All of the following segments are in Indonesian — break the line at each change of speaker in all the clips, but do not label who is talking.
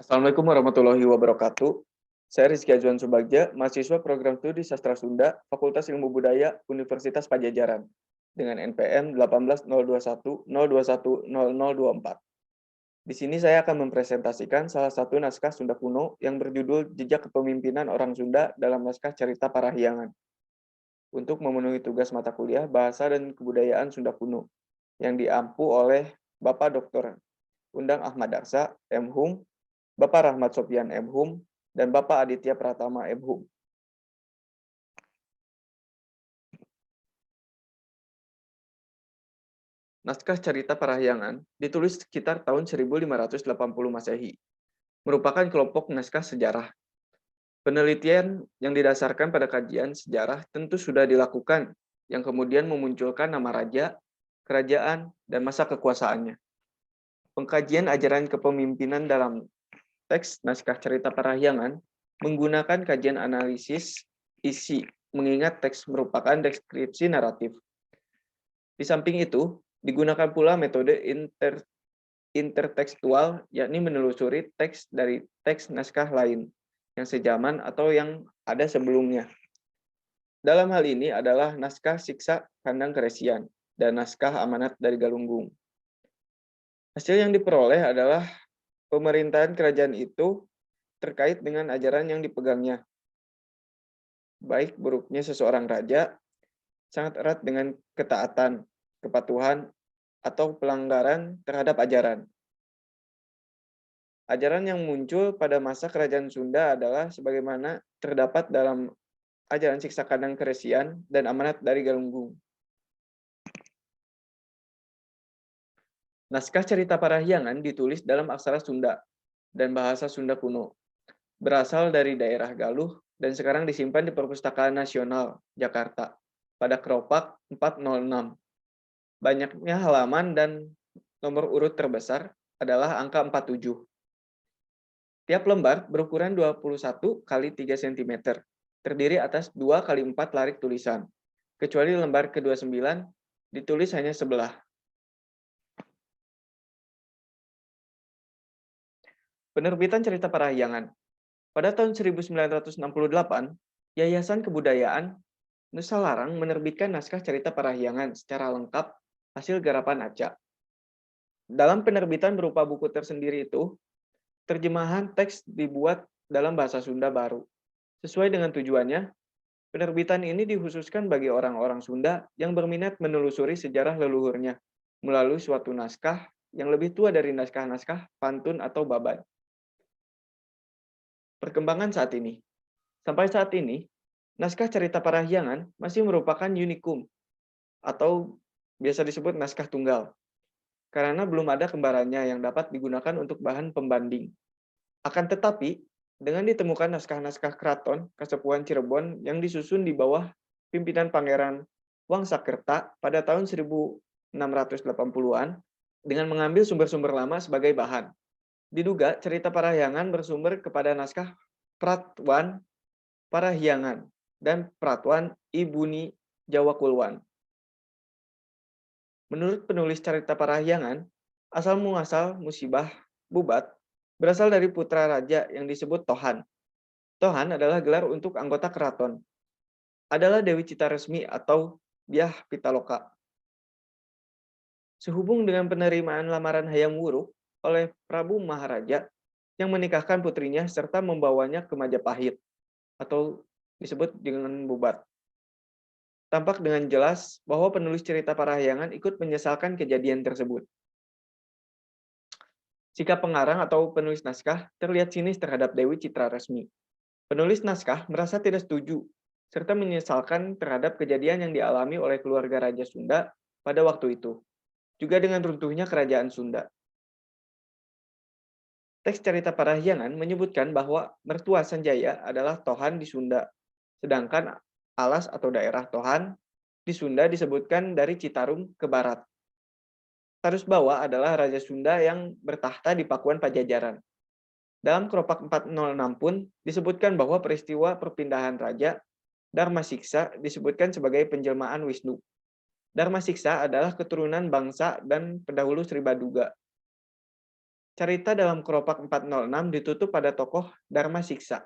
Assalamualaikum warahmatullahi wabarakatuh. Saya Rizky Ajuan Subagja, mahasiswa program studi Sastra Sunda, Fakultas Ilmu Budaya, Universitas Pajajaran, dengan NPM 1801021024. Di sini saya akan mempresentasikan salah satu naskah Sunda kuno yang berjudul Jejak Kepemimpinan Orang Sunda dalam naskah Cerita Parahyangan, untuk memenuhi tugas mata kuliah Bahasa dan Kebudayaan Sunda Kuno, yang diampu oleh Bapak Dr. Undang Ahmad Darsa, M.Hum, Bapak Rahmat Sofian M.Hum, dan Bapak Aditya Pratama M.Hum. Naskah Cerita Parahyangan ditulis sekitar tahun 1580 Masehi, merupakan kelompok naskah sejarah. Penelitian yang didasarkan pada kajian sejarah tentu sudah dilakukan, yang kemudian memunculkan nama raja, kerajaan, dan masa kekuasaannya. Pengkajian ajaran kepemimpinan dalam teks naskah Cerita Parahyangan menggunakan kajian analisis isi, mengingat teks merupakan deskripsi naratif. Di samping itu, digunakan pula metode intertekstual, yakni menelusuri teks dari teks naskah lain yang sejaman atau yang ada sebelumnya. Dalam hal ini adalah naskah Siksa Kandang Keresian dan naskah Amanat dari Galunggung. Hasil yang diperoleh adalah pemerintahan kerajaan itu terkait dengan ajaran yang dipegangnya. Baik buruknya seseorang raja sangat erat dengan ketaatan, kepatuhan, atau pelanggaran terhadap ajaran. Ajaran yang muncul pada masa Kerajaan Sunda adalah sebagaimana terdapat dalam ajaran Siksa Kandang Keresian dan Amanat dari Galunggung. Naskah Cerita Parahyangan ditulis dalam aksara Sunda dan bahasa Sunda kuno, berasal dari daerah Galuh dan sekarang disimpan di Perpustakaan Nasional, Jakarta, pada Keropak 406. Banyaknya halaman dan nomor urut terbesar adalah angka 47. Tiap lembar berukuran 21 kali 3 cm, terdiri atas 2 kali 4 larik tulisan, kecuali lembar ke-29 ditulis hanya sebelah. Penerbitan Cerita Parahyangan. Pada tahun 1968, Yayasan Kebudayaan Nusa Larang menerbitkan naskah Cerita Parahyangan secara lengkap hasil garapan Aca. Dalam penerbitan berupa buku tersendiri itu, terjemahan teks dibuat dalam bahasa Sunda baru. Sesuai dengan tujuannya, penerbitan ini dikhususkan bagi orang-orang Sunda yang berminat menelusuri sejarah leluhurnya melalui suatu naskah yang lebih tua dari naskah-naskah pantun atau babad. Perkembangan saat ini. Sampai saat ini, naskah Cerita Parahyangan masih merupakan unikum atau biasa disebut naskah tunggal, karena belum ada kembarannya yang dapat digunakan untuk bahan pembanding. Akan tetapi, dengan ditemukan naskah-naskah keraton Kasepuhan Cirebon yang disusun di bawah pimpinan Pangeran Wangsakerta pada tahun 1680-an, dengan mengambil sumber-sumber lama sebagai bahan. Diduga cerita Parahyangan bersumber kepada naskah Pratuan Parahyangan dan Pratuan Ibuni Jawa Kulwan. Menurut penulis cerita Parahyangan, asal muasal musibah Bubat berasal dari putra raja yang disebut Tohan. Tohan adalah gelar untuk anggota keraton. Adalah Dewi Citaresmi atau Dyah Pitaloka. Sehubung dengan penerimaan lamaran Hayam Wuruk oleh Prabu Maharaja yang menikahkan putrinya serta membawanya ke Majapahit atau disebut dengan Bubat. Tampak dengan jelas bahwa penulis cerita Parahyangan ikut menyesalkan kejadian tersebut. Sikap pengarang atau penulis naskah terlihat sinis terhadap Dewi Citraresmi. Penulis naskah merasa tidak setuju serta menyesalkan terhadap kejadian yang dialami oleh keluarga Raja Sunda pada waktu itu, juga dengan runtuhnya kerajaan Sunda. Teks cerita Parahyangan menyebutkan bahwa mertua Sanjaya adalah Tohan di Sunda, sedangkan alas atau daerah Tohan di Sunda disebutkan dari Citarum ke barat. Tarus Bawa adalah Raja Sunda yang bertahta di Pakuan Pajajaran. Dalam Keropak 406 pun disebutkan bahwa peristiwa perpindahan Raja Dharma Siksa disebutkan sebagai penjelmaan Wisnu. Dharma Siksa adalah keturunan bangsa dan pendahulu Sri Baduga. Cerita dalam Keropak 406 ditutup pada tokoh Dharma Siksa.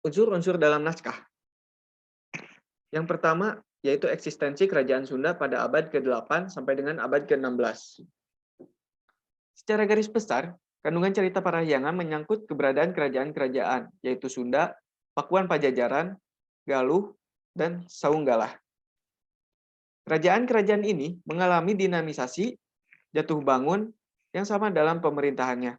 Unsur-unsur dalam naskah. Yang pertama, yaitu eksistensi kerajaan Sunda pada abad ke-8 sampai dengan abad ke-16. Secara garis besar, kandungan cerita Parahyangan menyangkut keberadaan kerajaan-kerajaan, yaitu Sunda, Pakuan Pajajaran, Galuh, dan Saunggalah. Kerajaan-kerajaan ini mengalami dinamisasi, jatuh bangun, yang sama dalam pemerintahannya.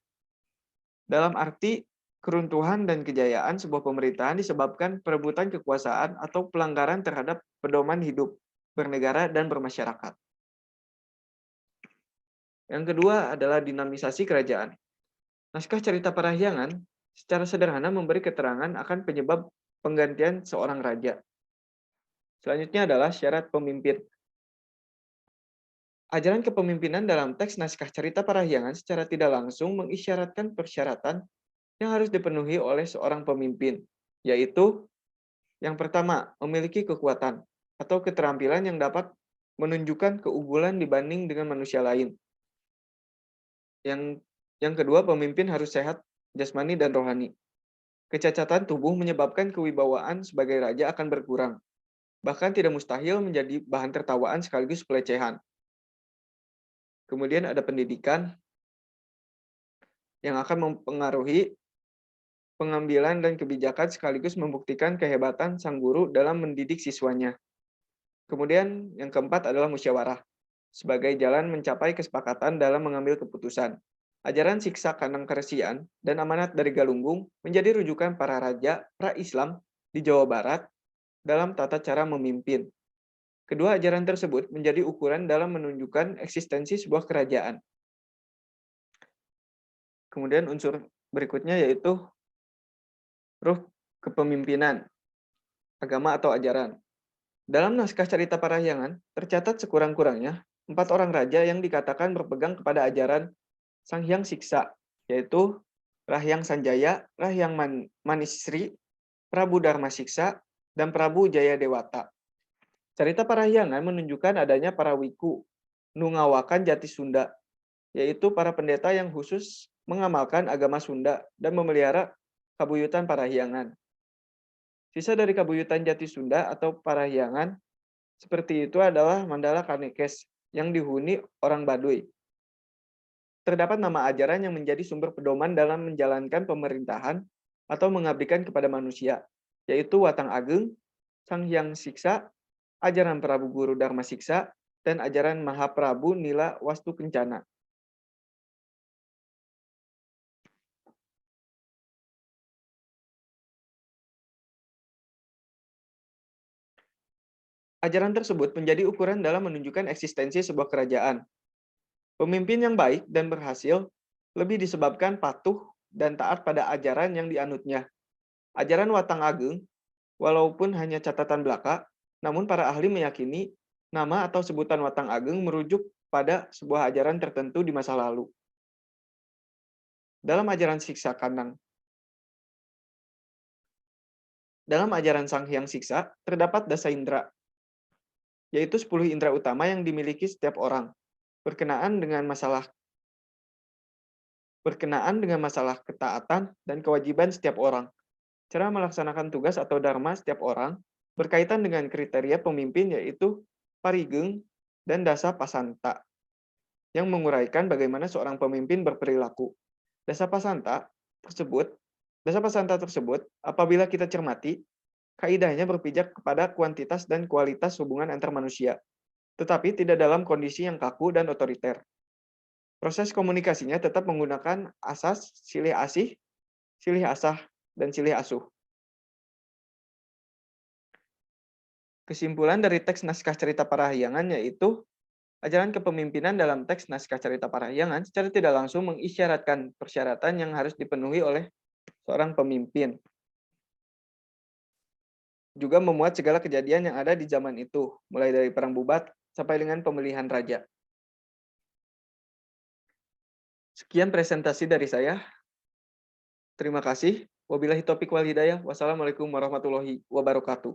Dalam arti, keruntuhan dan kejayaan sebuah pemerintahan disebabkan perebutan kekuasaan atau pelanggaran terhadap pedoman hidup, bernegara, dan bermasyarakat. Yang kedua adalah dinamisasi kerajaan. Naskah cerita Parahyangan secara sederhana memberi keterangan akan penyebab penggantian seorang raja. Selanjutnya adalah syarat pemimpin. Ajaran kepemimpinan dalam teks naskah cerita Parahyangan secara tidak langsung mengisyaratkan persyaratan yang harus dipenuhi oleh seorang pemimpin, yaitu yang pertama, memiliki kekuatan atau keterampilan yang dapat menunjukkan keunggulan dibanding dengan manusia lain. Yang kedua, pemimpin harus sehat jasmani dan rohani. Kecacatan tubuh menyebabkan kewibawaan sebagai raja akan berkurang. Bahkan tidak mustahil menjadi bahan tertawaan sekaligus pelecehan. Kemudian ada pendidikan yang akan mempengaruhi pengambilan dan kebijakan sekaligus membuktikan kehebatan sang guru dalam mendidik siswanya. Kemudian yang keempat adalah musyawarah, sebagai jalan mencapai kesepakatan dalam mengambil keputusan. Ajaran siksa kandang keresian dan amanat dari Galunggung menjadi rujukan para raja pra-Islam di Jawa Barat dalam tata cara memimpin. Kedua ajaran tersebut menjadi ukuran dalam menunjukkan eksistensi sebuah kerajaan. Kemudian unsur berikutnya yaitu ruh kepemimpinan, agama atau ajaran. Dalam naskah cerita Parahyangan, tercatat sekurang-kurangnya 4 orang raja yang dikatakan berpegang kepada ajaran Sang Hyang Siksa, yaitu Rahyang Sanjaya, Rahyang Manisri, Prabu Dharma Siksa, dan Prabu Jayadewata. Cerita Parahyangan menunjukkan adanya para wiku, nungawakan jati Sunda, yaitu para pendeta yang khusus mengamalkan agama Sunda dan memelihara kabuyutan Parahyangan. Sisa dari kabuyutan jati Sunda atau Parahyangan seperti itu adalah Mandala Kanekes yang dihuni orang Baduy. Terdapat nama ajaran yang menjadi sumber pedoman dalam menjalankan pemerintahan atau mengabdikan kepada manusia, yaitu Watang Ageng, Sang Hyang Siksa, ajaran Prabu Guru Dharma Siksa, dan ajaran Mahaprabu Nila Wastu Kencana. Ajaran tersebut menjadi ukuran dalam menunjukkan eksistensi sebuah kerajaan. Pemimpin yang baik dan berhasil lebih disebabkan patuh dan taat pada ajaran yang dianutnya. Ajaran Watang Ageng, walaupun hanya catatan belaka, namun para ahli meyakini nama atau sebutan Watang Ageng merujuk pada sebuah ajaran tertentu di masa lalu. Dalam ajaran siksa kandang, dalam ajaran Sang Hyang Siksa terdapat dasa indera, yaitu 10 indera utama yang dimiliki setiap orang, berkenaan dengan masalah ketaatan dan kewajiban setiap orang. Cara melaksanakan tugas atau dharma setiap orang berkaitan dengan kriteria pemimpin yaitu parigeng dan dasa pasanta yang menguraikan bagaimana seorang pemimpin berperilaku. Dasa pasanta tersebut apabila kita cermati, kaidahnya berpijak kepada kuantitas dan kualitas hubungan antar manusia, tetapi tidak dalam kondisi yang kaku dan otoriter. Proses komunikasinya tetap menggunakan asas silih asih, silih asah, dan silih asuh. Kesimpulan dari teks naskah cerita Parahyangan yaitu ajaran kepemimpinan dalam teks naskah cerita Parahyangan secara tidak langsung mengisyaratkan persyaratan yang harus dipenuhi oleh seorang pemimpin. Juga memuat segala kejadian yang ada di zaman itu, mulai dari perang bubat sampai dengan pemilihan raja. Sekian presentasi dari saya. Terima kasih. Wabillahi taufiq wal hidayah. Wassalamualaikum warahmatullahi wabarakatuh.